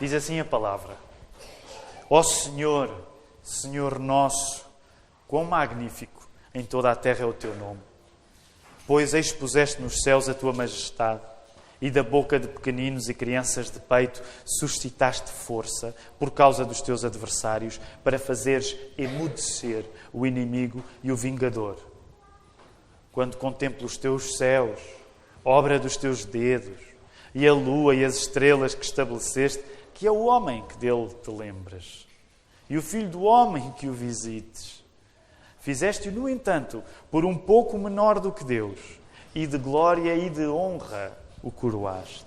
Diz assim a palavra: Ó Senhor, Senhor nosso, quão magnífico em toda a terra é o teu nome. Pois expuseste nos céus a tua majestade, e da boca de pequeninos e crianças de peito suscitaste força por causa dos teus adversários, para fazeres emudecer o inimigo e o vingador. Quando contemplo os teus céus, obra dos teus dedos, e a lua e as estrelas que estabeleceste, que é o homem que dele te lembras, e o filho do homem que o visites. Fizeste-o, no entanto, por um pouco menor do que Deus, e de glória e de honra o coroaste.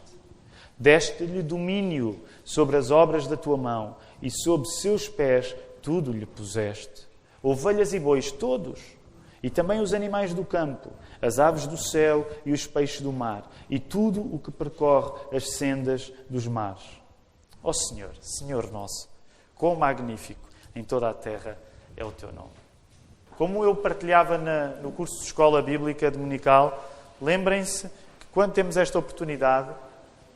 Deste-lhe domínio sobre as obras da tua mão, e sob seus pés tudo lhe puseste. Ovelhas e bois todos, e também os animais do campo, as aves do céu e os peixes do mar, e tudo o que percorre as sendas dos mares. Ó Senhor, Senhor nosso, quão magnífico em toda a terra é o teu nome. Como eu partilhava no curso de Escola Bíblica Dominical, lembrem-se que quando temos esta oportunidade,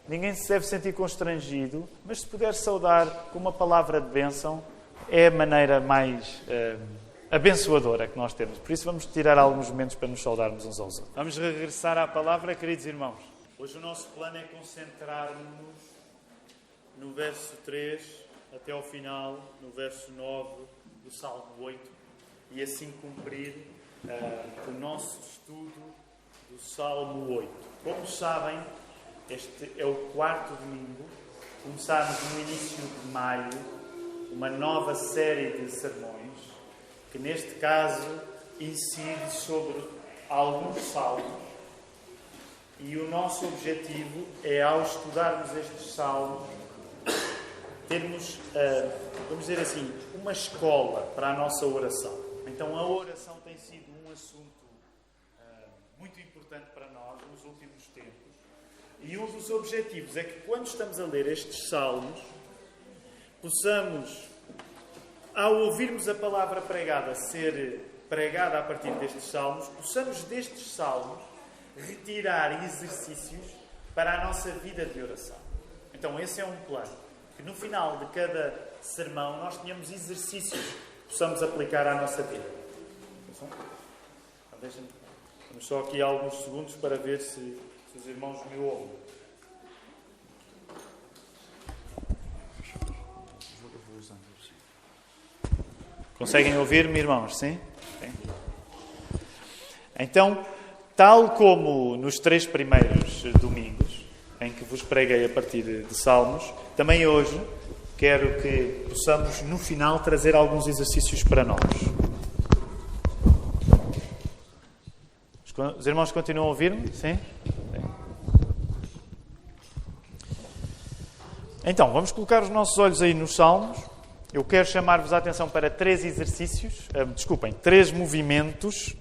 ninguém se deve sentir constrangido, mas se puder saudar com uma palavra de bênção, é a maneira mais abençoadora que nós temos. Por isso vamos tirar alguns momentos para nos saudarmos uns aos outros. Vamos regressar à palavra, queridos irmãos. Hoje o nosso plano é concentrar-nos no verso 3 até ao final, no verso 9 do Salmo 8, e assim cumprir o nosso estudo do Salmo 8. Como sabem, este é o 4º domingo. Começámos no início de maio uma nova série de sermões, que neste caso incide sobre alguns salmos. E o nosso objetivo é, ao estudarmos estes salmos, termos, vamos dizer assim, uma escola para a nossa oração. Então a oração tem sido um assunto muito importante para nós nos últimos tempos. E um dos objetivos é que quando estamos a ler estes salmos, possamos, ao ouvirmos a palavra pregada ser pregada a partir destes salmos, possamos destes salmos retirar exercícios para a nossa vida de oração. Então esse é um plano, que no final de cada sermão nós tenhamos exercícios que possamos aplicar à nossa vida. Vamos só aqui alguns segundos para ver se os irmãos me ouvem. Conseguem ouvir-me, irmãos? Sim? Sim? Então, tal como nos 3 primeiros domingos, em que vos preguei a partir de Salmos, também hoje quero que possamos, no final, trazer alguns exercícios para nós. Os irmãos continuam a ouvir-me? Sim? Sim. Então, vamos colocar os nossos olhos aí nos Salmos. Eu quero chamar-vos a atenção para 3 movimentos.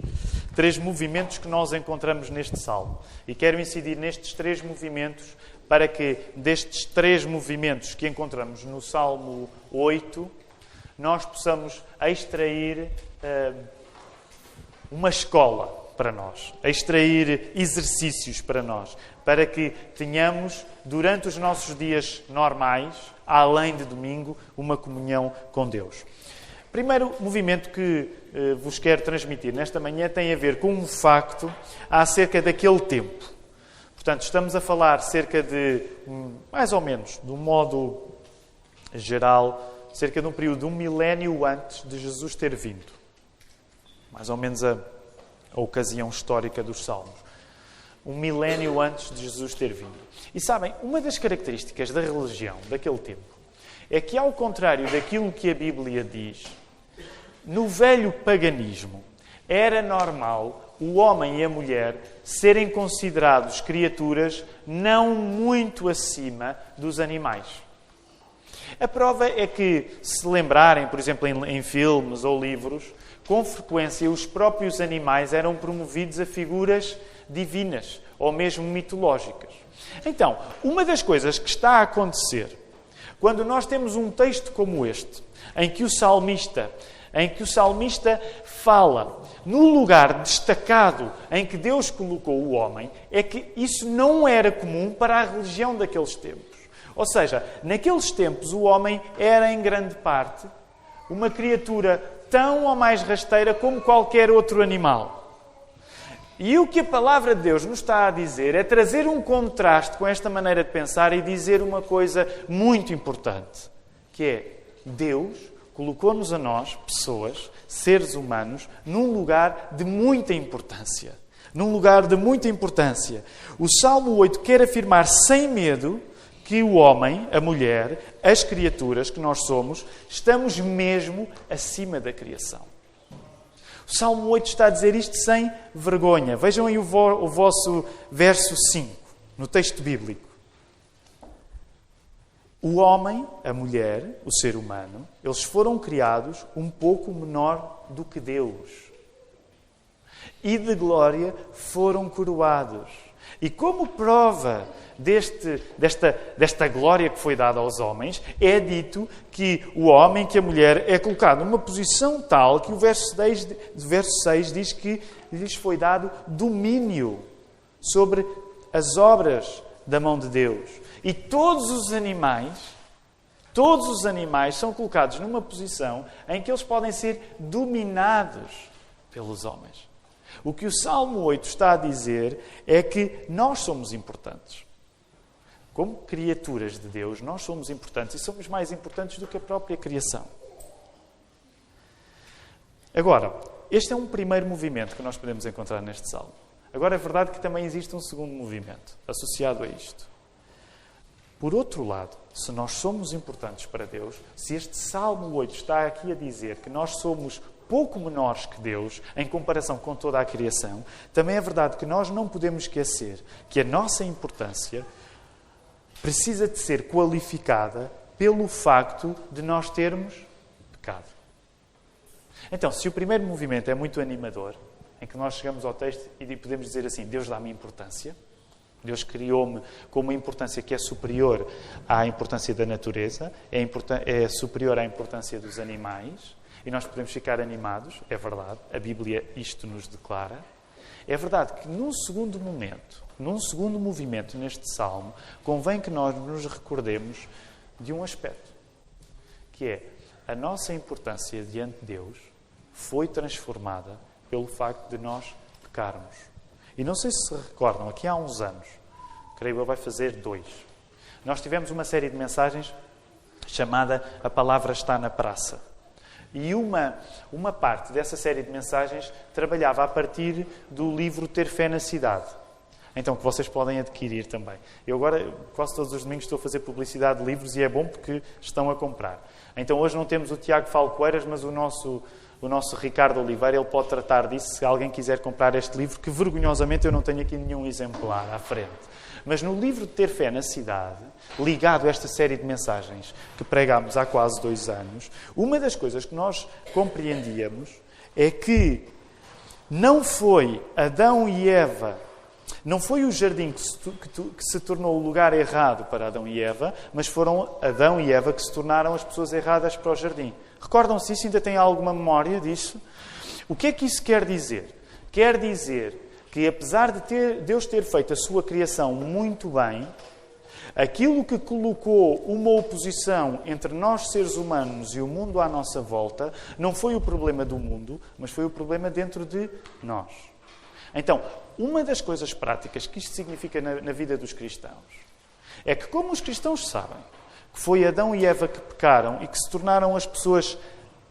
3 movimentos que nós encontramos neste Salmo. E quero incidir nestes 3 movimentos para que, destes 3 movimentos que encontramos no Salmo 8, nós possamos extrair uma escola para nós, extrair exercícios para nós, para que tenhamos, durante os nossos dias normais, além de domingo, uma comunhão com Deus. O primeiro movimento que vos quero transmitir nesta manhã tem a ver com um facto acerca daquele tempo. Portanto, estamos a falar cerca de, mais ou menos, de um modo geral, cerca de um período de 1 milénio antes de Jesus ter vindo. Mais ou menos a ocasião histórica dos Salmos. 1 milénio antes de Jesus ter vindo. E sabem, uma das características da religião daquele tempo é que, ao contrário daquilo que a Bíblia diz, no velho paganismo era normal o homem e a mulher serem considerados criaturas não muito acima dos animais. A prova é que, se lembrarem, por exemplo, em filmes ou livros, com frequência os próprios animais eram promovidos a figuras divinas ou mesmo mitológicas. Então, uma das coisas que está a acontecer quando nós temos um texto como este, em que o salmista fala no lugar destacado em que Deus colocou o homem, é que isso não era comum para a religião daqueles tempos. Ou seja, naqueles tempos o homem era em grande parte uma criatura tão ou mais rasteira como qualquer outro animal. E o que a palavra de Deus nos está a dizer é trazer um contraste com esta maneira de pensar e dizer uma coisa muito importante, que é Deus colocou-nos a nós, pessoas, seres humanos, num lugar de muita importância. Num lugar de muita importância. O Salmo 8 quer afirmar sem medo que o homem, a mulher, as criaturas que nós somos, estamos mesmo acima da criação. O Salmo 8 está a dizer isto sem vergonha. Vejam aí o vosso verso 5, no texto bíblico. O homem, a mulher, o ser humano, eles foram criados um pouco menor do que Deus. E de glória foram coroados. E como prova desta glória que foi dada aos homens, é dito que o homem, que a mulher, é colocado numa posição tal que o verso 6 diz que lhes foi dado domínio sobre as obras da mão de Deus. E todos os animais são colocados numa posição em que eles podem ser dominados pelos homens. O que o Salmo 8 está a dizer é que nós somos importantes. Como criaturas de Deus, nós somos importantes e somos mais importantes do que a própria criação. Agora, este é um primeiro movimento que nós podemos encontrar neste Salmo. Agora, é verdade que também existe um segundo movimento associado a isto. Por outro lado, se nós somos importantes para Deus, se este Salmo 8 está aqui a dizer que nós somos pouco menores que Deus, em comparação com toda a criação, também é verdade que nós não podemos esquecer que a nossa importância precisa de ser qualificada pelo facto de nós termos pecado. Então, se o primeiro movimento é muito animador, em que nós chegamos ao texto e podemos dizer assim, Deus dá-me importância, Deus criou-me com uma importância que é superior à importância da natureza, é superior à importância dos animais, e nós podemos ficar animados, é verdade, a Bíblia isto nos declara. É verdade que num segundo movimento neste Salmo, convém que nós nos recordemos de um aspecto, que é a nossa importância diante de Deus foi transformada pelo facto de nós pecarmos. E não sei se recordam, aqui há uns anos, creio eu vai fazer 2, nós tivemos uma série de mensagens chamada A Palavra Está na Praça. E uma parte dessa série de mensagens trabalhava a partir do livro Ter Fé na Cidade. Então, que vocês podem adquirir também. Eu agora, quase todos os domingos, estou a fazer publicidade de livros e é bom porque estão a comprar. Então, hoje não temos o Tiago Falcoeiras, mas o nosso Ricardo Oliveira, ele pode tratar disso se alguém quiser comprar este livro, que vergonhosamente eu não tenho aqui nenhum exemplar à frente. Mas no livro de Ter Fé na Cidade, ligado a esta série de mensagens que pregámos há quase 2 anos, uma das coisas que nós compreendíamos é que não foi Adão e Eva, não foi o jardim que se tornou o lugar errado para Adão e Eva, mas foram Adão e Eva que se tornaram as pessoas erradas para o jardim. Recordam-se isso? Ainda têm alguma memória disso? O que é que isso quer dizer? Quer dizer que, apesar de Deus ter feito a sua criação muito bem, aquilo que colocou uma oposição entre nós, seres humanos, e o mundo à nossa volta, não foi o problema do mundo, mas foi o problema dentro de nós. Então, uma das coisas práticas que isto significa na vida dos cristãos é que, como os cristãos sabem que foi Adão e Eva que pecaram e que se tornaram as pessoas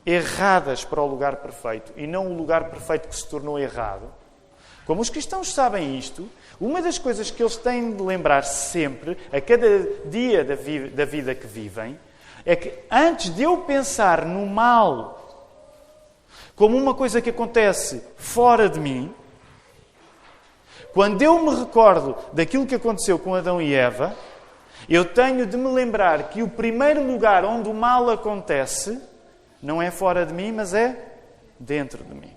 erradas para o lugar perfeito e não o lugar perfeito que se tornou errado, como os cristãos sabem isto, uma das coisas que eles têm de lembrar sempre, a cada dia da vida que vivem, é que antes de eu pensar no mal como uma coisa que acontece fora de mim, quando eu me recordo daquilo que aconteceu com Adão e Eva, eu tenho de me lembrar que o primeiro lugar onde o mal acontece não é fora de mim, mas é dentro de mim.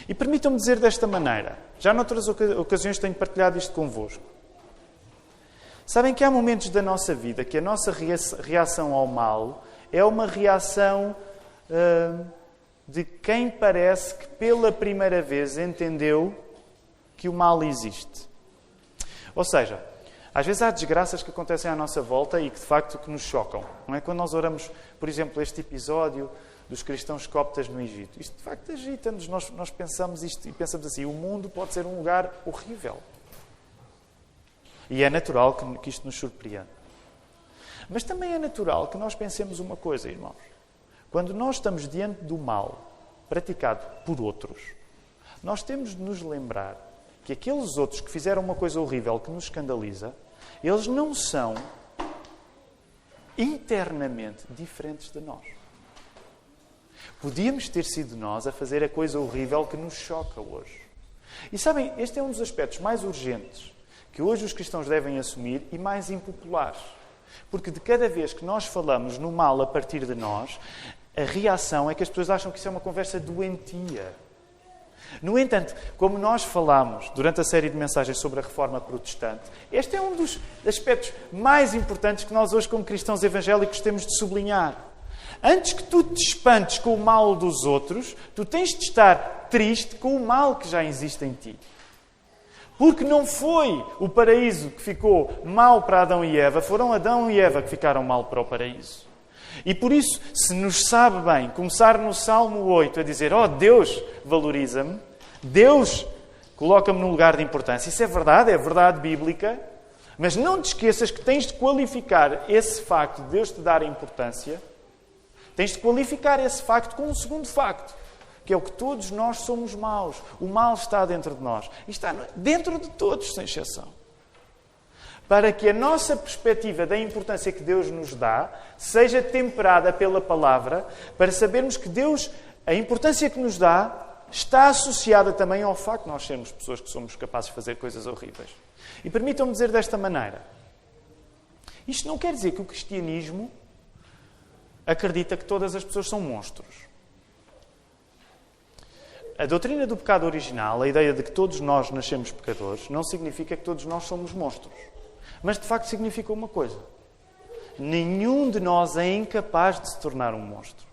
E permitam-me dizer desta maneira, já noutras ocasiões tenho partilhado isto convosco. Sabem que há momentos da nossa vida que a nossa reação ao mal é uma reação de quem parece que pela primeira vez entendeu que o mal existe. Ou seja, Às vezes há desgraças que acontecem à nossa volta e que, de facto, que nos chocam. Não é? Quando nós oramos, por exemplo, este episódio dos cristãos coptas no Egito. Isto, de facto, agita-nos. Nós pensamos isto e pensamos assim, o mundo pode ser um lugar horrível. E é natural que isto nos surpreenda. Mas também é natural que nós pensemos uma coisa, irmãos. Quando nós estamos diante do mal praticado por outros, nós temos de nos lembrar que aqueles outros que fizeram uma coisa horrível que nos escandaliza, eles não são internamente diferentes de nós. Podíamos ter sido nós a fazer a coisa horrível que nos choca hoje. E sabem, este é um dos aspectos mais urgentes que hoje os cristãos devem assumir e mais impopulares. Porque de cada vez que nós falamos no mal a partir de nós, a reação é que as pessoas acham que isso é uma conversa doentia. No entanto, como nós falámos durante a série de mensagens sobre a Reforma Protestante, este é um dos aspectos mais importantes que nós hoje, como cristãos evangélicos, temos de sublinhar. Antes que tu te espantes com o mal dos outros, tu tens de estar triste com o mal que já existe em ti. Porque não foi o paraíso que ficou mal para Adão e Eva, foram Adão e Eva que ficaram mal para o paraíso. E por isso, se nos sabe bem começar no Salmo 8 a dizer, oh, Deus valoriza-me, Deus coloca-me num lugar de importância. Isso é verdade bíblica, mas não te esqueças que tens de qualificar esse facto de Deus te dar a importância, tens de qualificar esse facto com um segundo facto, que é o que todos nós somos maus. O mal está dentro de nós. E está dentro de todos, sem exceção. Para que a nossa perspectiva da importância que Deus nos dá seja temperada pela palavra, para sabermos que Deus, a importância que nos dá, está associada também ao facto de nós sermos pessoas que somos capazes de fazer coisas horríveis. E permitam-me dizer desta maneira. Isto não quer dizer que o cristianismo acredita que todas as pessoas são monstros. A doutrina do pecado original, a ideia de que todos nós nascemos pecadores, não significa que todos nós somos monstros. Mas, de facto, significa uma coisa. Nenhum de nós é incapaz de se tornar um monstro.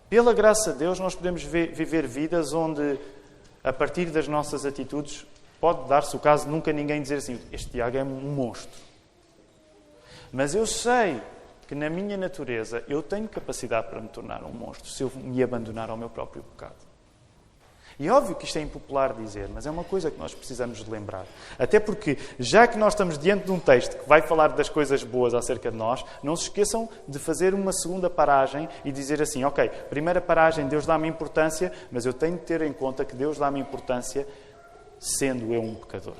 Pela graça de Deus, nós podemos viver vidas onde, a partir das nossas atitudes, pode dar-se o caso de nunca ninguém dizer assim, este Tiago é um monstro. Mas eu sei que na minha natureza eu tenho capacidade para me tornar um monstro se eu me abandonar ao meu próprio pecado. E é óbvio que isto é impopular dizer, mas é uma coisa que nós precisamos de lembrar. Até porque, já que nós estamos diante de um texto que vai falar das coisas boas acerca de nós, não se esqueçam de fazer uma segunda paragem e dizer assim, ok, primeira paragem, Deus dá-me importância, mas eu tenho de ter em conta que Deus dá-me importância sendo eu um pecador.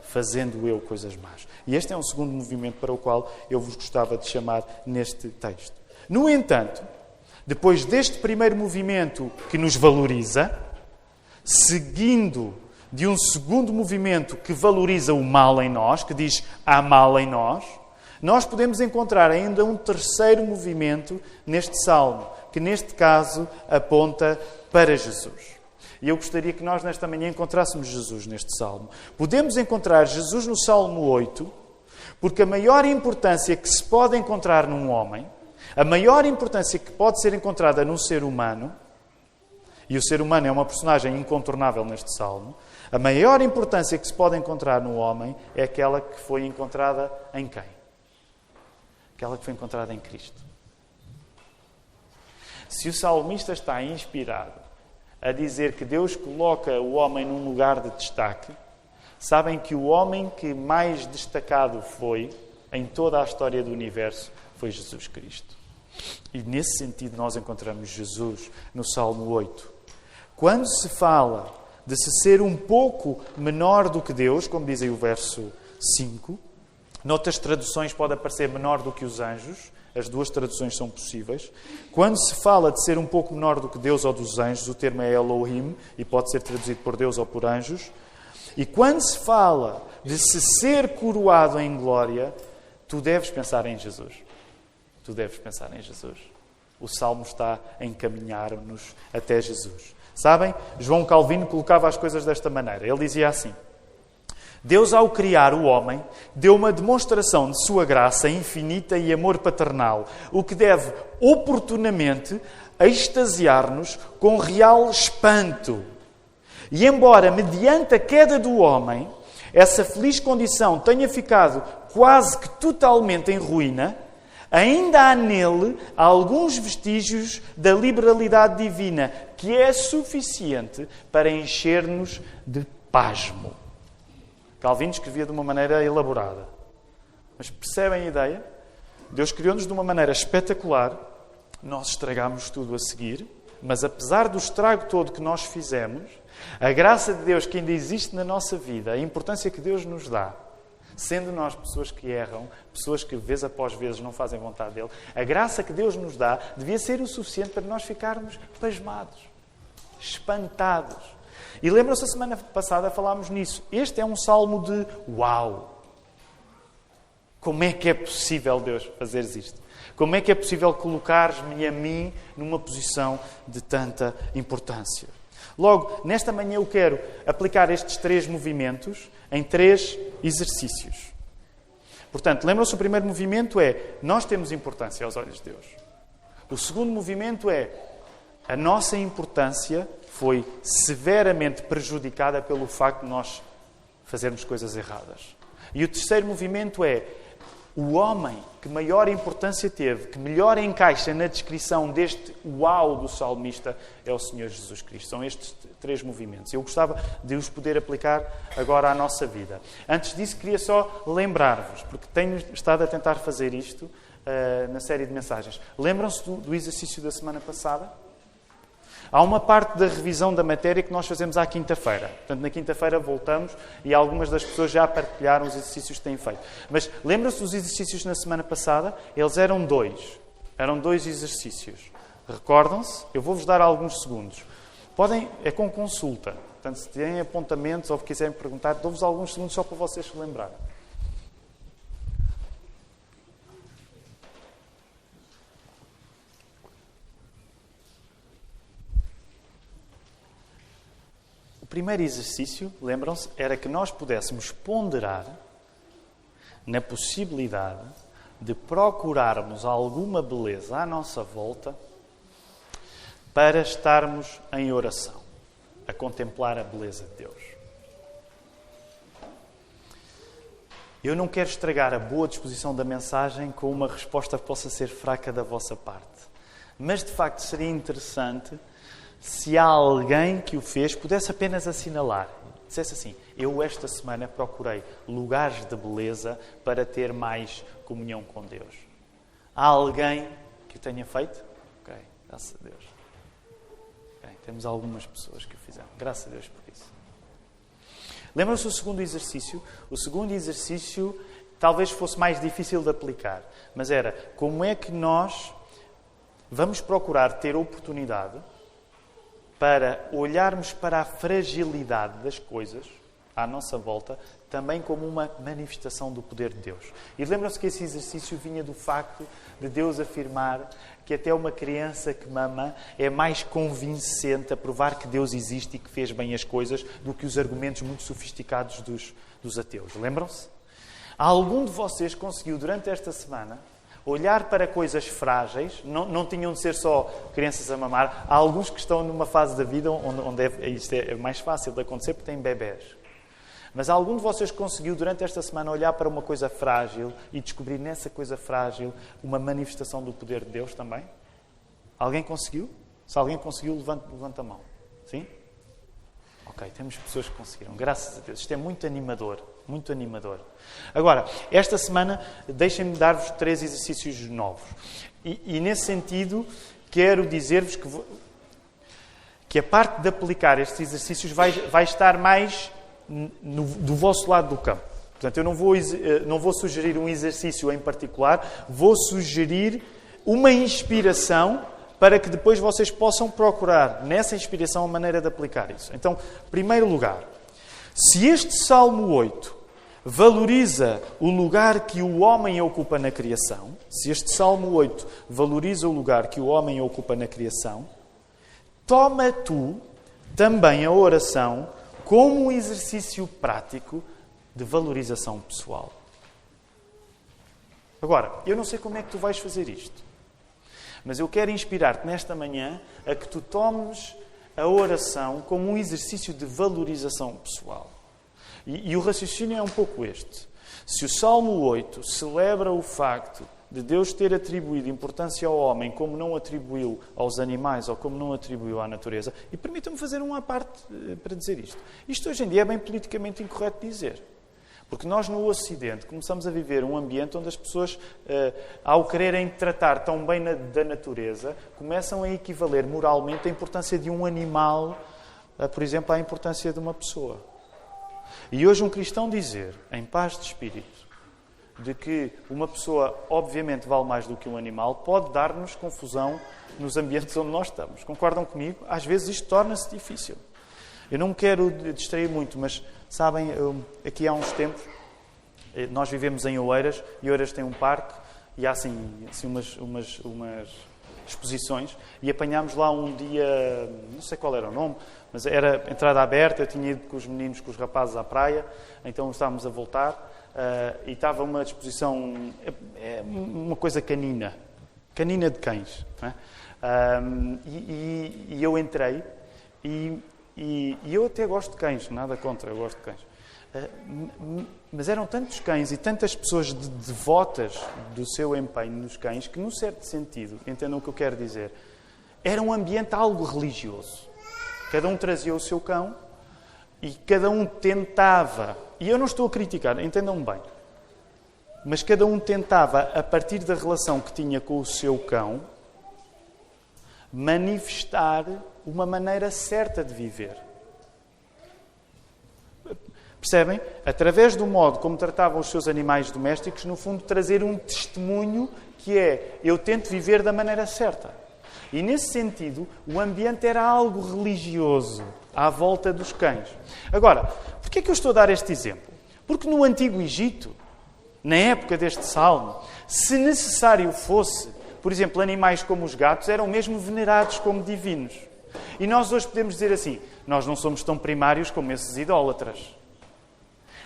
Fazendo eu coisas más. E este é um segundo movimento para o qual eu vos gostava de chamar neste texto. No entanto, depois deste primeiro movimento que nos valoriza, seguindo de um segundo movimento que valoriza o mal em nós, que diz há mal em nós podemos encontrar ainda um terceiro movimento neste salmo, que neste caso aponta para Jesus. E eu gostaria que nós, nesta manhã, encontrássemos Jesus neste salmo. Podemos encontrar Jesus no Salmo 8, porque a maior importância que se pode encontrar num homem, a maior importância que pode ser encontrada num ser humano, e o ser humano é uma personagem incontornável neste salmo, a maior importância que se pode encontrar no homem é aquela que foi encontrada em quem? Aquela que foi encontrada em Cristo. Se o salmista está inspirado a dizer que Deus coloca o homem num lugar de destaque, sabem que o homem que mais destacado foi em toda a história do universo foi Jesus Cristo. E nesse sentido nós encontramos Jesus no Salmo 8. Quando se fala de se ser um pouco menor do que Deus, como diz aí o verso 5, noutras traduções pode aparecer menor do que os anjos, as duas traduções são possíveis. Quando se fala de ser um pouco menor do que Deus ou dos anjos, o termo é Elohim, e pode ser traduzido por Deus ou por anjos. E quando se fala de se ser coroado em glória, tu deves pensar em Jesus. Tu deves pensar em Jesus. O Salmo está a encaminhar-nos até Jesus. Sabem? João Calvino colocava as coisas desta maneira. Ele dizia assim: Deus, ao criar o homem, deu uma demonstração de sua graça infinita e amor paternal, o que deve oportunamente extasiar-nos com real espanto. E embora, mediante a queda do homem, essa feliz condição tenha ficado quase que totalmente em ruína, ainda há nele alguns vestígios da liberalidade divina, que é suficiente para encher-nos de pasmo. Calvino escrevia de uma maneira elaborada. Mas percebem a ideia? Deus criou-nos de uma maneira espetacular. Nós estragámos tudo a seguir. Mas apesar do estrago todo que nós fizemos, a graça de Deus que ainda existe na nossa vida, a importância que Deus nos dá, sendo nós pessoas que erram, pessoas que vez após vez não fazem vontade dele, a graça que Deus nos dá devia ser o suficiente para nós ficarmos pasmados, espantados. E lembram-se, a semana passada falámos nisso. Este é um salmo de uau! Como é que é possível, Deus, fazeres isto? Como é que é possível colocares-me a mim numa posição de tanta importância? Logo, nesta manhã eu quero aplicar estes 3 movimentos em 3 exercícios. Portanto, lembram-se, o primeiro movimento é nós temos importância aos olhos de Deus. O segundo movimento é a nossa importância foi severamente prejudicada pelo facto de nós fazermos coisas erradas. E o terceiro movimento é o homem que maior importância teve, que melhor encaixa na descrição deste uau do salmista, é o Senhor Jesus Cristo. São estes 3 movimentos. Eu gostava de os poder aplicar agora à nossa vida. Antes disso, queria só lembrar-vos, porque tenho estado a tentar fazer isto na série de mensagens. Lembram-se do exercício da semana passada? Há uma parte da revisão da matéria que nós fazemos à quinta-feira. Portanto, na quinta-feira voltamos e algumas das pessoas já partilharam os exercícios que têm feito. Mas lembram-se dos exercícios na semana passada? Eles eram 2. Eram 2 exercícios. Recordam-se? Eu vou-vos dar alguns segundos. É com consulta. Portanto, se têm apontamentos ou quiserem perguntar, dou-vos alguns segundos só para vocês se lembrarem. O primeiro exercício, lembram-se, era que nós pudéssemos ponderar na possibilidade de procurarmos alguma beleza à nossa volta para estarmos em oração, a contemplar a beleza de Deus. Eu não quero estragar a boa disposição da mensagem com uma resposta que possa ser fraca da vossa parte. Mas, de facto, seria interessante se há alguém que o fez, pudesse apenas assinalar. Dissesse assim, eu esta semana procurei lugares de beleza para ter mais comunhão com Deus. Há alguém que o tenha feito? Ok, graças a Deus. Okay, temos algumas pessoas que o fizeram. Graças a Deus por isso. Lembram-se do segundo exercício? O segundo exercício talvez fosse mais difícil de aplicar, mas era como é que nós vamos procurar ter oportunidade para olharmos para a fragilidade das coisas à nossa volta, também como uma manifestação do poder de Deus. E lembram-se que esse exercício vinha do facto de Deus afirmar que até uma criança que mama é mais convincente a provar que Deus existe e que fez bem as coisas do que os argumentos muito sofisticados dos ateus. Lembram-se? Algum de vocês conseguiu, durante esta semana, olhar para coisas frágeis, não tinham de ser só crianças a mamar. Há alguns que estão numa fase da vida onde isto é mais fácil de acontecer porque têm bebés. Mas algum de vocês conseguiu, durante esta semana, olhar para uma coisa frágil e descobrir nessa coisa frágil uma manifestação do poder de Deus também? Alguém conseguiu? Se alguém conseguiu, levanta a mão. Sim? Ok, temos pessoas que conseguiram. Graças a Deus. Isto é muito animador. Muito animador. Agora, esta semana, deixem-me dar-vos 3 exercícios novos. E nesse sentido, quero dizer-vos que a parte de aplicar estes exercícios vai estar mais do vosso lado do campo. Portanto, eu não vou sugerir um exercício em particular, vou sugerir uma inspiração para que depois vocês possam procurar nessa inspiração a maneira de aplicar isso. Então, em primeiro lugar, se este Salmo 8 valoriza o lugar que o homem ocupa na criação, se este Salmo 8 valoriza o lugar que o homem ocupa na criação, toma tu também a oração como um exercício prático de valorização pessoal. Agora, eu não sei como é que tu vais fazer isto, mas eu quero inspirar-te nesta manhã a que tu tomes a oração como um exercício de valorização pessoal. E o raciocínio é um pouco este. Se o Salmo 8 celebra o facto de Deus ter atribuído importância ao homem como não atribuiu aos animais ou como não atribuiu à natureza, e permitam-me fazer uma parte para dizer isto. Isto hoje em dia é bem politicamente incorreto dizer. Porque nós no Ocidente começamos a viver um ambiente onde as pessoas, ao quererem tratar tão bem da natureza, começam a equivaler moralmente a importância de um animal, por exemplo, à importância de uma pessoa. E hoje um cristão dizer, em paz de espírito, de que uma pessoa obviamente vale mais do que um animal, pode dar-nos confusão nos ambientes onde nós estamos. Concordam comigo? Às vezes isto torna-se difícil. Eu não me quero distrair muito, mas sabem, aqui há uns tempos, nós vivemos em Oeiras, e Oeiras tem um parque, e há assim umas exposições, e apanhámos lá um dia, não sei qual era o nome, mas era entrada aberta, eu tinha ido com os meninos, com os rapazes à praia, então estávamos a voltar, e estava uma exposição, uma coisa canina de cães. Não é? E eu entrei, e eu até gosto de cães, nada contra, eu gosto de cães. Mas eram tantos cães e tantas pessoas devotas do seu empenho nos cães que, num certo sentido, entendam o que eu quero dizer, era um ambiente algo religioso. Cada um trazia o seu cão e cada um tentava, e eu não estou a criticar, entendam-me bem, mas cada um tentava, a partir da relação que tinha com o seu cão, manifestar uma maneira certa de viver. Percebem? Através do modo como tratavam os seus animais domésticos, no fundo, trazer um testemunho que é, eu tento viver da maneira certa. E, nesse sentido, o ambiente era algo religioso à volta dos cães. Agora, porquê é que eu estou a dar este exemplo? Porque no Antigo Egito, na época deste salmo, se necessário fosse, por exemplo, animais como os gatos eram mesmo venerados como divinos. E nós hoje podemos dizer assim, nós não somos tão primários como esses idólatras.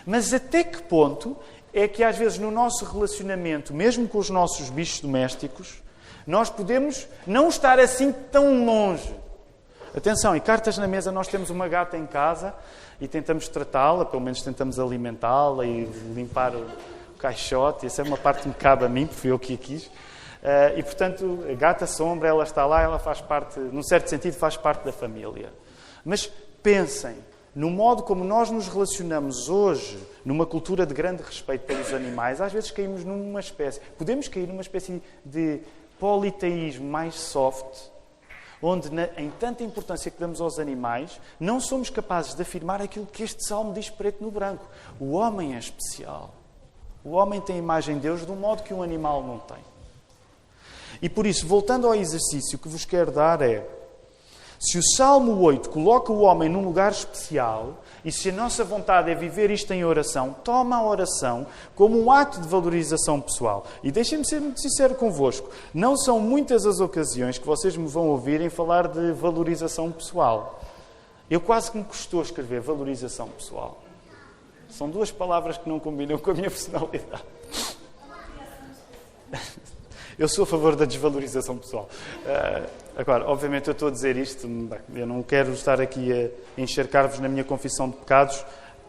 Mas até que ponto é que às vezes no nosso relacionamento, mesmo com os nossos bichos domésticos, nós podemos não estar assim tão longe? Atenção, e cartas na mesa, nós temos uma gata em casa e tentamos tratá-la, pelo menos tentamos alimentá-la e limpar o caixote. Essa é uma parte que me cabe a mim, porque fui eu que a quis. E, portanto, a gata sombra, ela está lá, ela faz parte, num certo sentido, faz parte da família. Mas pensem, no modo como nós nos relacionamos hoje, numa cultura de grande respeito pelos animais, às vezes caímos podemos cair numa espécie de politeísmo mais soft, onde, em tanta importância que damos aos animais, não somos capazes de afirmar aquilo que este salmo diz preto no branco. O homem é especial. O homem tem a imagem de Deus de um modo que um animal não tem. E por isso, voltando ao exercício que vos quero dar é, se o Salmo 8 coloca o homem num lugar especial, e se a nossa vontade é viver isto em oração, toma a oração como um ato de valorização pessoal. E deixem-me ser muito sincero convosco, não são muitas as ocasiões que vocês me vão ouvirem falar de valorização pessoal. Eu quase que me custou escrever valorização pessoal. São duas palavras que não combinam com a minha personalidade. Eu sou a favor da desvalorização pessoal. Agora, obviamente eu estou a dizer isto, eu não quero estar aqui a encharcar-vos na minha confissão de pecados.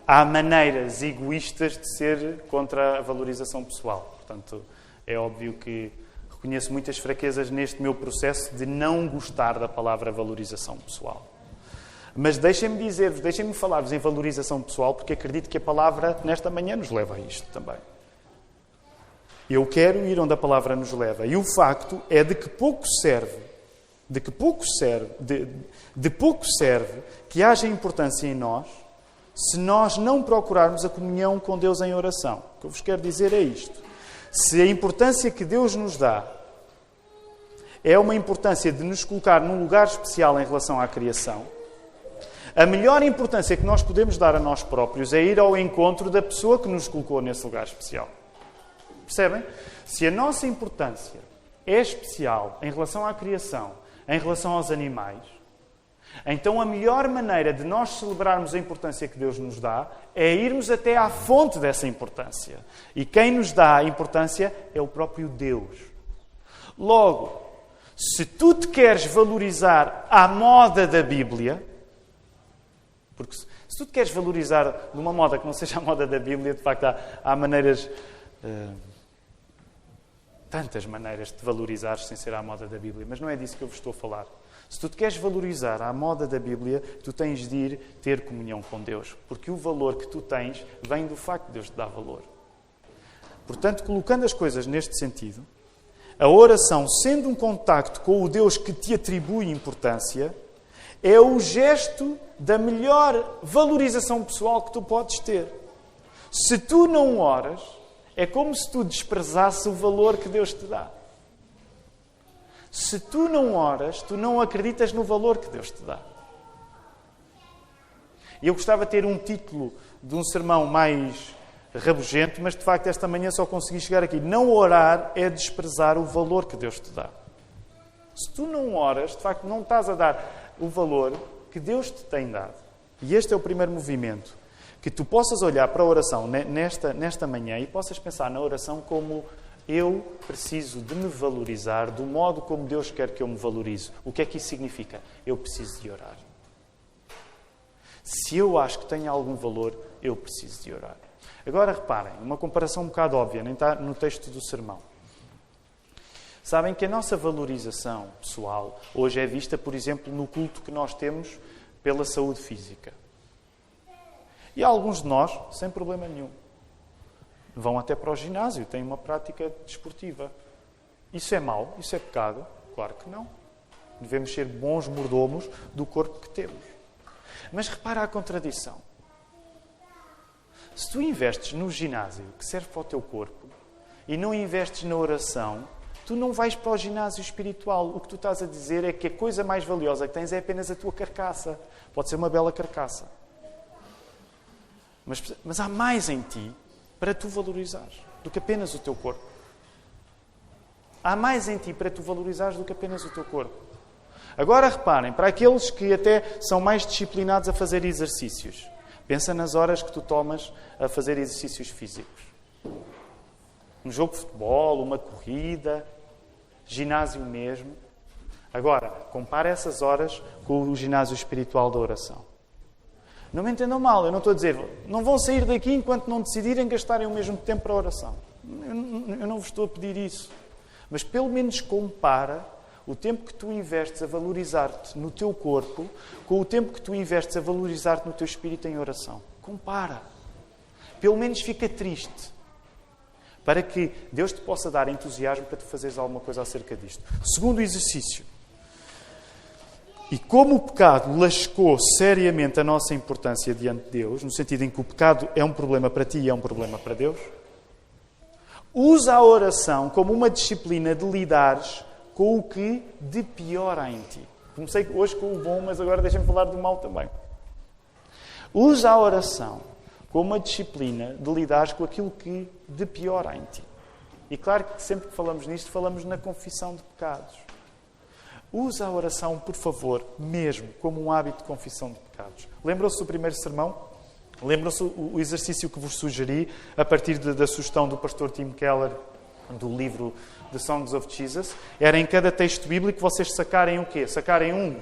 Há maneiras egoístas de ser contra a valorização pessoal. Portanto, é óbvio que reconheço muitas fraquezas neste meu processo de não gostar da palavra valorização pessoal. Mas deixem-me dizer-vos, deixem-me falar-vos em valorização pessoal, porque acredito que a palavra nesta manhã nos leva a isto também. Eu quero ir onde a palavra nos leva. E o facto é de que pouco serve que haja importância em nós se nós não procurarmos a comunhão com Deus em oração. O que eu vos quero dizer é isto. Se a importância que Deus nos dá é uma importância de nos colocar num lugar especial em relação à criação, a melhor importância que nós podemos dar a nós próprios é ir ao encontro da pessoa que nos colocou nesse lugar especial. Percebem? Se a nossa importância é especial em relação à criação, em relação aos animais, então a melhor maneira de nós celebrarmos a importância que Deus nos dá é irmos até à fonte dessa importância. E quem nos dá a importância é o próprio Deus. Logo, se tu te queres valorizar à moda da Bíblia, porque Se tu te queres valorizar numa moda que não seja a moda da Bíblia, de facto há maneiras, tantas maneiras de te valorizares sem ser à moda da Bíblia, mas não é disso que eu vos estou a falar. Se tu te queres valorizar à moda da Bíblia, tu tens de ir ter comunhão com Deus, porque o valor que tu tens vem do facto de Deus te dar valor. Portanto, colocando as coisas neste sentido, a oração, sendo um contacto com o Deus que te atribui importância, é o gesto da melhor valorização pessoal que tu podes ter. Se tu não oras, é como se tu desprezasses o valor que Deus te dá. Se tu não oras, tu não acreditas no valor que Deus te dá. E eu gostava de ter um título de um sermão mais rabugento, mas de facto esta manhã só consegui chegar aqui. Não orar é desprezar o valor que Deus te dá. Se tu não oras, de facto não estás a dar o valor que Deus te tem dado. E este é o primeiro movimento. Que tu possas olhar para a oração nesta manhã e possas pensar na oração como eu preciso de me valorizar do modo como Deus quer que eu me valorize. O que é que isso significa? Eu preciso de orar. Se eu acho que tenho algum valor, eu preciso de orar. Agora reparem, uma comparação um bocado óbvia, nem está no texto do sermão. Sabem que a nossa valorização pessoal hoje é vista, por exemplo, no culto que nós temos pela saúde física. E alguns de nós, sem problema nenhum, vão até para o ginásio, têm uma prática desportiva. Isso é mau? Isso é pecado? Claro que não. Devemos ser bons mordomos do corpo que temos. Mas repara a contradição. Se tu investes no ginásio, que serve para o teu corpo, e não investes na oração, tu não vais para o ginásio espiritual. O que tu estás a dizer é que a coisa mais valiosa que tens é apenas a tua carcaça. Pode ser uma bela carcaça. Mas há mais em ti para tu valorizares do que apenas o teu corpo. Há mais em ti para tu valorizares do que apenas o teu corpo. Agora reparem, para aqueles que até são mais disciplinados a fazer exercícios, pensa nas horas que tu tomas a fazer exercícios físicos. Um jogo de futebol, uma corrida, ginásio mesmo. Agora, compara essas horas com o ginásio espiritual da oração. Não me entendam mal, eu não estou a dizer, não vão sair daqui enquanto não decidirem gastarem o mesmo tempo para a oração. Eu não vos estou a pedir isso. Mas pelo menos compara o tempo que tu investes a valorizar-te no teu corpo com o tempo que tu investes a valorizar-te no teu espírito em oração. Compara. Pelo menos fica triste. Para que Deus te possa dar entusiasmo para tu fazeres alguma coisa acerca disto. Segundo exercício. E como o pecado lascou seriamente a nossa importância diante de Deus, no sentido em que o pecado é um problema para ti e é um problema para Deus, usa a oração como uma disciplina de lidares com o que de pior há em ti. Comecei hoje com o bom, mas agora deixem-me falar do mal também. Usa a oração como uma disciplina de lidares com aquilo que de pior há em ti. E claro que sempre que falamos nisto, falamos na confissão de pecados. Usa a oração, por favor, mesmo como um hábito de confissão de pecados. Lembram-se do primeiro sermão? Lembram-se o exercício que vos sugeri a partir da sugestão do pastor Tim Keller do livro The Songs of Jesus? Era em cada texto bíblico vocês sacarem o quê? Sacarem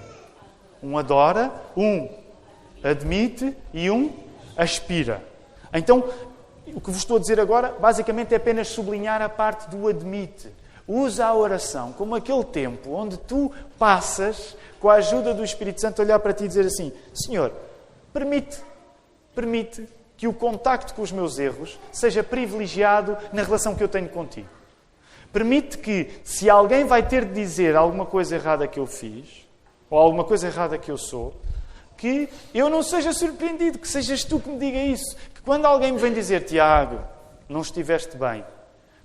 um adora, um admite e um aspira. Então, o que vos estou a dizer agora, basicamente é apenas sublinhar a parte do admite. Usa a oração como aquele tempo onde tu passas, com a ajuda do Espírito Santo, a olhar para ti e dizer assim: Senhor, permite que o contacto com os meus erros seja privilegiado na relação que eu tenho contigo. Permite que, se alguém vai ter de dizer alguma coisa errada que eu fiz, ou alguma coisa errada que eu sou, que eu não seja surpreendido, que sejas tu que me diga isso. Que quando alguém me vem dizer: Tiago, não estiveste bem,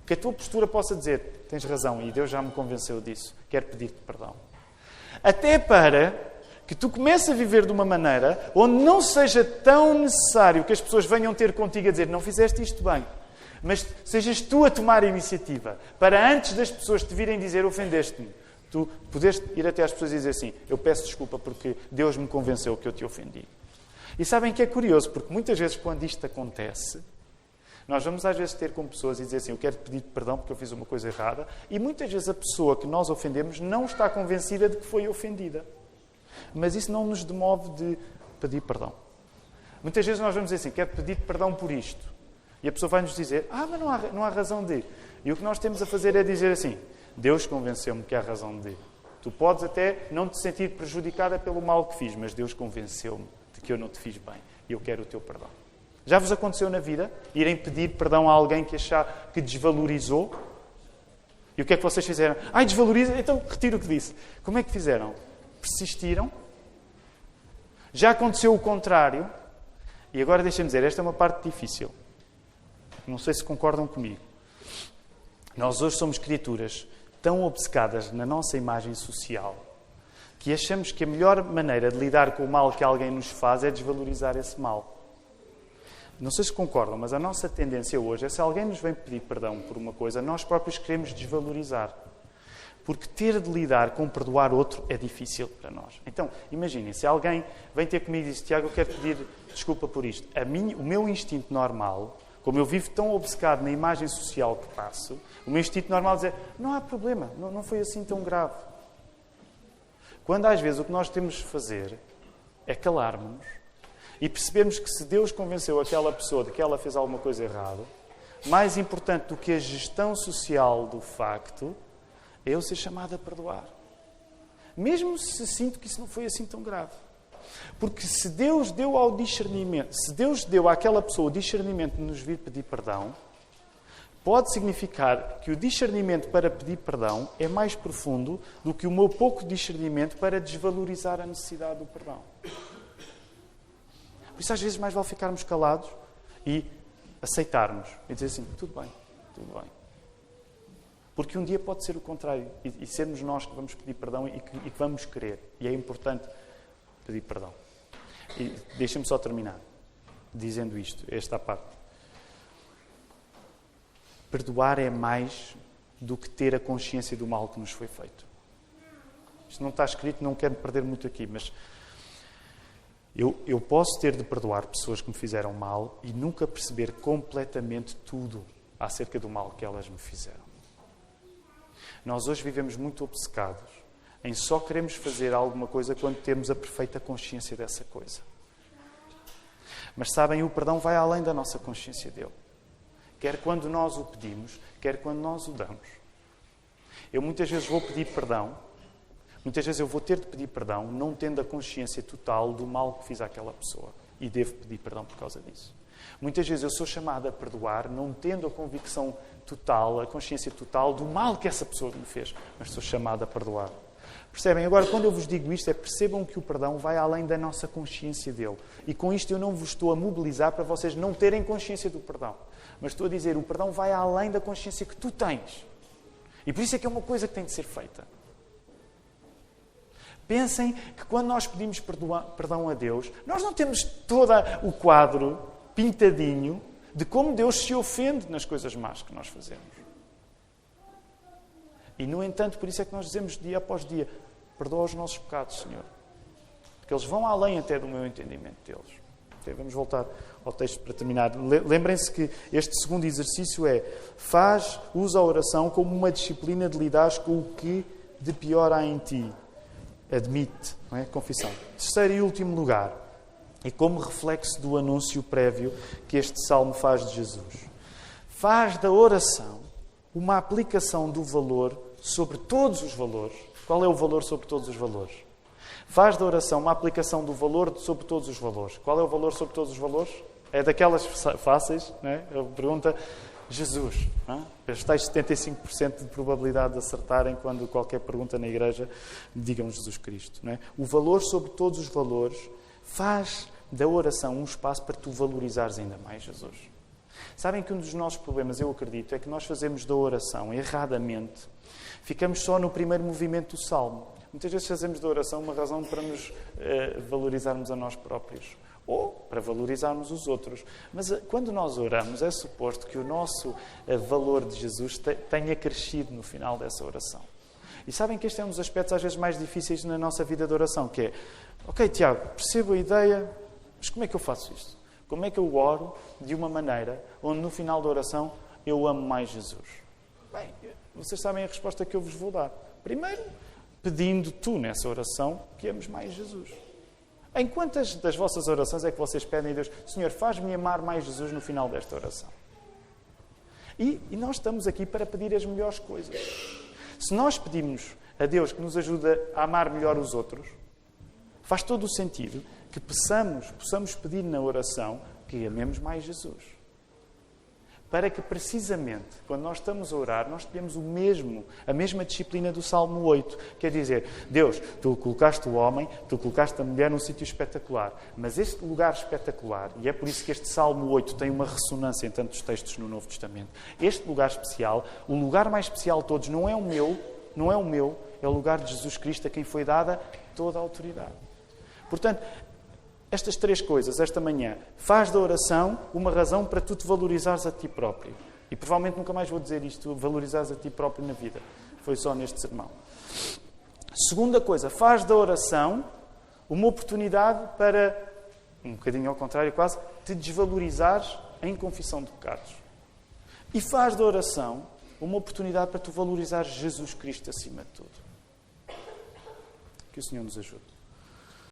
que a tua postura possa dizer: tens razão, e Deus já me convenceu disso, quero pedir-te perdão. Até para que tu comeces a viver de uma maneira onde não seja tão necessário que as pessoas venham ter contigo a dizer: não fizeste isto bem. Mas sejas tu a tomar a iniciativa, para antes das pessoas te virem dizer: ofendeste-me, tu podes ir até às pessoas e dizer assim: eu peço desculpa porque Deus me convenceu que eu te ofendi. E sabem que é curioso, porque muitas vezes quando isto acontece, nós vamos às vezes ter com pessoas e dizer assim: eu quero pedir perdão porque eu fiz uma coisa errada, e muitas vezes a pessoa que nós ofendemos não está convencida de que foi ofendida. Mas isso não nos demove de pedir perdão. Muitas vezes nós vamos dizer assim, quero pedir perdão por isto. E a pessoa vai nos dizer, mas não há razão de. E o que nós temos a fazer é dizer assim, Deus convenceu-me que há razão de. Tu podes até não te sentir prejudicada pelo mal que fiz, mas Deus convenceu-me de que eu não te fiz bem e eu quero o teu perdão. Já vos aconteceu na vida irem pedir perdão a alguém que desvalorizou? E o que é que vocês fizeram? Desvaloriza, então retiro o que disse. Como é que fizeram? Persistiram? Já aconteceu o contrário? E agora deixem-me dizer, esta é uma parte difícil. Não sei se concordam comigo. Nós hoje somos criaturas tão obcecadas na nossa imagem social que achamos que a melhor maneira de lidar com o mal que alguém nos faz é desvalorizar esse mal. Não sei se concordam, mas a nossa tendência hoje é se alguém nos vem pedir perdão por uma coisa, nós próprios queremos desvalorizar. Porque ter de lidar com perdoar outro é difícil para nós. Então, imaginem, se alguém vem ter comigo e diz, Tiago, eu quero pedir desculpa por isto. O meu instinto normal, como eu vivo tão obcecado na imagem social que passo, o meu instinto normal é dizer, não há problema, não foi assim tão grave. Quando às vezes o que nós temos de fazer é calarmos-nos e percebermos que se Deus convenceu aquela pessoa de que ela fez alguma coisa errada, mais importante do que a gestão social do facto é eu ser chamado a perdoar. Mesmo se sinto que isso não foi assim tão grave. Porque se Deus deu ao discernimento, se Deus deu àquela pessoa o discernimento de nos vir pedir perdão, pode significar que o discernimento para pedir perdão é mais profundo do que o meu pouco discernimento para desvalorizar a necessidade do perdão. Por isso, às vezes, mais vale ficarmos calados e aceitarmos. E dizer assim, tudo bem. Porque um dia pode ser o contrário. E sermos nós que vamos pedir perdão e que vamos querer. E é importante pedir perdão. E deixem-me só terminar dizendo isto, esta parte. Perdoar é mais do que ter a consciência do mal que nos foi feito. Isto não está escrito, não quero perder muito aqui, mas eu posso ter de perdoar pessoas que me fizeram mal e nunca perceber completamente tudo acerca do mal que elas me fizeram. Nós hoje vivemos muito obcecados em só queremos fazer alguma coisa quando temos a perfeita consciência dessa coisa. Mas sabem, o perdão vai além da nossa consciência dele. Quer quando nós o pedimos, quer quando nós o damos. Eu muitas vezes vou pedir perdão, muitas vezes eu vou ter de pedir perdão não tendo a consciência total do mal que fiz àquela pessoa. E devo pedir perdão por causa disso. Muitas vezes eu sou chamado a perdoar não tendo a convicção total, a consciência total do mal que essa pessoa me fez. Mas sou chamado a perdoar. Percebem? Agora, quando eu vos digo isto, percebam que o perdão vai além da nossa consciência dele. E com isto eu não vos estou a mobilizar para vocês não terem consciência do perdão. Mas estou a dizer, o perdão vai além da consciência que tu tens. E por isso é que é uma coisa que tem de ser feita. Pensem que quando nós pedimos perdão a Deus, nós não temos todo o quadro pintadinho de como Deus se ofende nas coisas más que nós fazemos. E, no entanto, por isso é que nós dizemos dia após dia, perdoa os nossos pecados, Senhor. Porque eles vão além até do meu entendimento deles. Okay, vamos voltar ao texto para terminar. Lembrem-se que este segundo exercício usa a oração como uma disciplina de lidares com o que de pior há em ti. Admite, não é? Confissão. Terceiro e último lugar, e como reflexo do anúncio prévio que este salmo faz de Jesus. Faz da oração uma aplicação do valor sobre todos os valores. Qual é o valor sobre todos os valores? Faz da oração uma aplicação do valor sobre todos os valores. Qual é o valor sobre todos os valores? É daquelas fáceis, não é? Ele pergunta, Jesus. Não é? Os tais 75% de probabilidade de acertarem quando qualquer pergunta na igreja digam Jesus Cristo. Não é? O valor sobre todos os valores faz da oração um espaço para tu valorizares ainda mais Jesus. Sabem que um dos nossos problemas, eu acredito, é que nós fazemos da oração erradamente. Ficamos só no primeiro movimento do Salmo. Muitas vezes fazemos da oração uma razão para nos valorizarmos a nós próprios. Ou para valorizarmos os outros. Mas quando nós oramos, é suposto que o nosso valor de Jesus tenha crescido no final dessa oração. E sabem que este é um dos aspectos às vezes mais difíceis na nossa vida de oração, que é, ok, Tiago, percebo a ideia, mas como é que eu faço isto? Como é que eu oro de uma maneira onde no final da oração eu amo mais Jesus? Bem, vocês sabem a resposta que eu vos vou dar. Primeiro, pedindo tu nessa oração que ames mais Jesus. Em quantas das vossas orações é que vocês pedem a Deus, Senhor, faz-me amar mais Jesus no final desta oração? E nós estamos aqui para pedir as melhores coisas. Se nós pedimos a Deus que nos ajude a amar melhor os outros, faz todo o sentido que possamos pedir na oração que amemos mais Jesus. Para que, precisamente, quando nós estamos a orar, nós tenhamos a mesma disciplina do Salmo 8. Quer dizer, Deus, Tu colocaste o homem, Tu colocaste a mulher num sítio espetacular. Mas este lugar espetacular, e é por isso que este Salmo 8 tem uma ressonância em tantos textos no Novo Testamento, este lugar especial, o lugar mais especial de todos, não é o meu, é o lugar de Jesus Cristo, a quem foi dada toda a autoridade. Portanto, estas 3 coisas, esta manhã, faz da oração uma razão para tu te valorizares a ti próprio. E provavelmente nunca mais vou dizer isto, valorizares a ti próprio na vida. Foi só neste sermão. Segunda coisa, faz da oração uma oportunidade para, um bocadinho ao contrário quase, te desvalorizares em confissão de pecados. E faz da oração uma oportunidade para tu valorizares Jesus Cristo acima de tudo. Que o Senhor nos ajude.